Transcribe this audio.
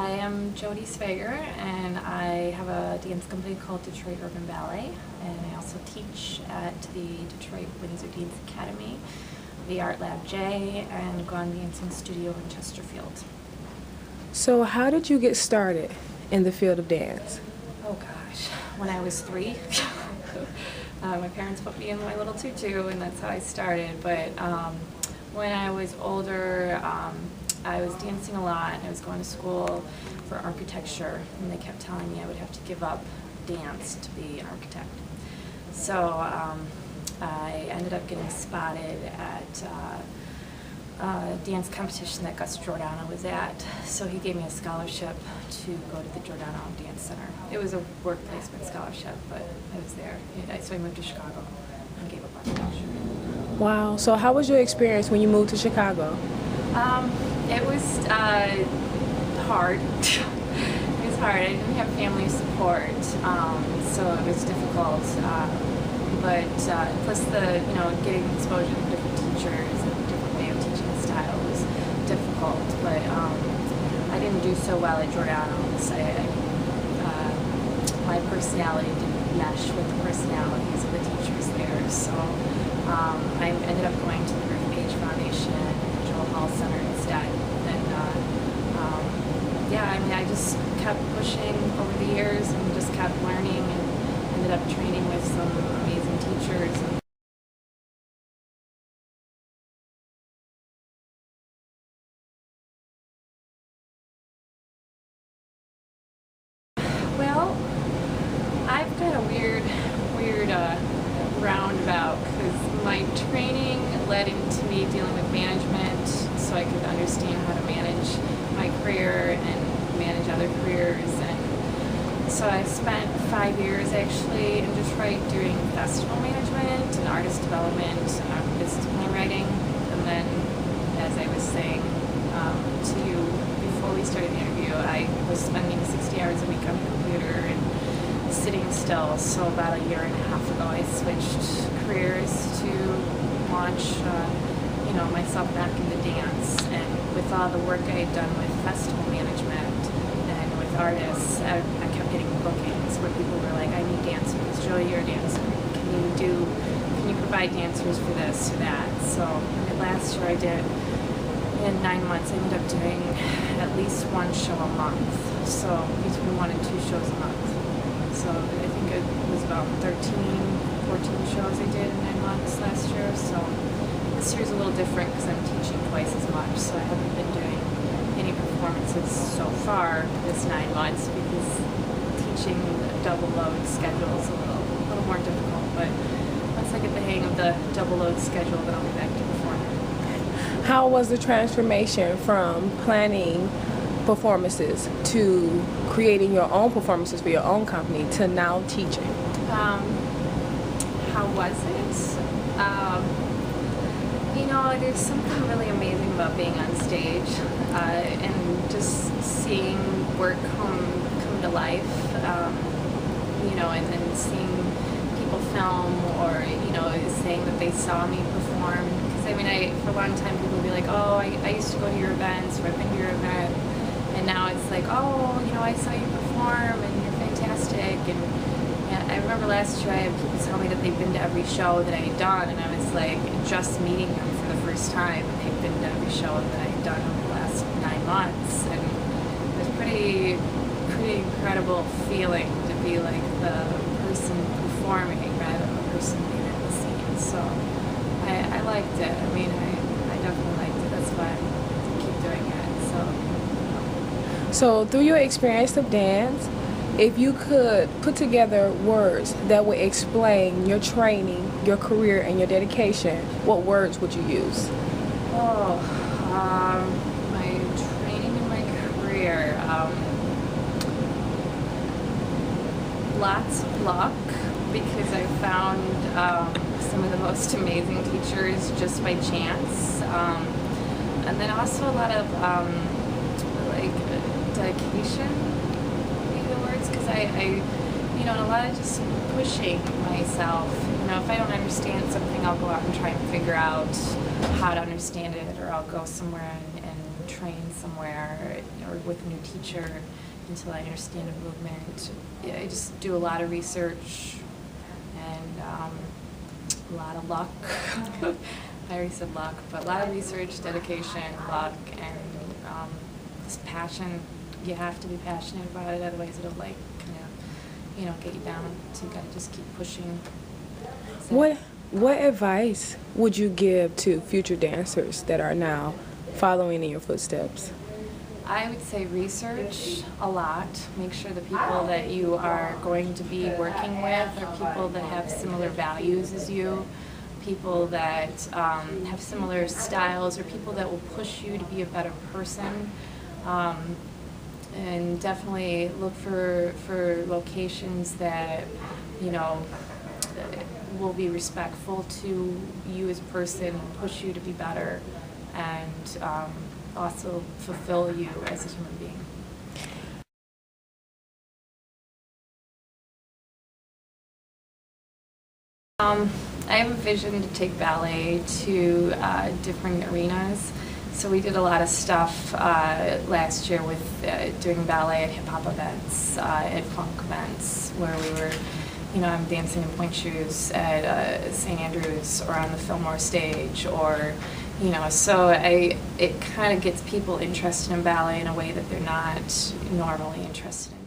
I am Jodie Svagr, and I have a dance company called Detroit Urban Ballet, and I also teach at the Detroit Windsor Dance Academy, the Art Lab J, and Gone Dancing Studio in Chesterfield. So how did you get started in the field of dance? Oh gosh, when I was 3. My parents put me in my little tutu, and that's how I started. But when I was older, I was dancing a lot. I was going to school for architecture, and they kept telling me I would have to give up dance to be an architect. So I ended up getting spotted at a dance competition that Gus Giordano was at. So he gave me a scholarship to go to the Giordano Dance Center. It was a work placement scholarship, but I was there. So I moved to Chicago and gave up architecture. Wow, so how was your experience when you moved to Chicago? It was hard. It was hard. I didn't have family support, so it was difficult. But plus getting exposure to different teachers and different way of teaching style was difficult. But I didn't do so well at Giordano's. My personality didn't mesh with the personalities of the teachers there, so I ended up going to the Ruth Page Foundation and Joel Hall Center instead. And I just kept pushing over the years and just kept learning and ended up training with some amazing teachers. Well, I've got a weird roundabout, because my training led into me dealing with management, so I could understand how to manage my career and manage other careers. And so I spent 5 years actually in Detroit doing festival management and artist development and business plan writing. And then, as I was saying to you before we started the interview, I was spending 60 hours a week on the computer and sitting still. So about a year and a half ago, I switched careers to launch, myself back into dance. And with all the work I had done with festival management and with artists, I kept getting bookings where people were like, "I need dancers. Jodie, you're a dancer. Can you provide dancers for this or that?" So last year I did. In 9 months, I ended up doing at least one show a month. So between 1 and 2 shows a month. So I think it was about 13, 14 shows I did in 9 months last year. So this year's a little different because I'm teaching twice as much. So I haven't been doing any performances so far this 9 months because teaching a double load schedule is a little more difficult. But once I get the hang of the double load schedule, then I'll be back to performing. How was the transformation from planning performances to creating your own performances for your own company to now teaching? How was it? There's something really amazing about being on stage and just seeing work come to life, and then seeing people film or, saying that they saw me perform. Because, for a long time people would be like, "Oh, I used to go to your events," or "I've been to your event." And now it's like, "Oh, I saw you perform and you're fantastic." And I remember last year I had people tell me that they've been to every show that I had done, and I was like just meeting them for the first time, and they've been to every show that I had done over the last 9 months. And it was pretty incredible feeling to be like the person performing rather than the person behind the scenes. So I liked it. I definitely liked it. That's why I keep doing it. So through your experience of dance, if you could put together words that would explain your training, your career, and your dedication, what words would you use? My training and my career. Lots of luck, because I found some of the most amazing teachers just by chance. And then also a lot of dedication, because and a lot of just pushing myself. If I don't understand something, I'll go out and try and figure out how to understand it, or I'll go somewhere and train somewhere or with a new teacher until I understand a movement. Yeah, I just do a lot of research and a lot of luck. I already said luck, but a lot of research, dedication, luck, and this passion. You have to be passionate about it, otherwise it'll like kind of, get you down. So you gotta just keep pushing. So, What advice would you give to future dancers that are now following in your footsteps? I would say research a lot. Make sure the people that you are going to be working with are people that have similar values as you, people that have similar styles, or people that will push you to be a better person. And definitely look for locations that, will be respectful to you as a person, push you to be better, and also fulfill you as a human being. I have a vision to take ballet to different arenas. So we did a lot of stuff last year with doing ballet at hip-hop events, at funk events, where we were, I'm dancing in point shoes at St. Andrews or on the Fillmore stage, or, so it kind of gets people interested in ballet in a way that they're not normally interested in.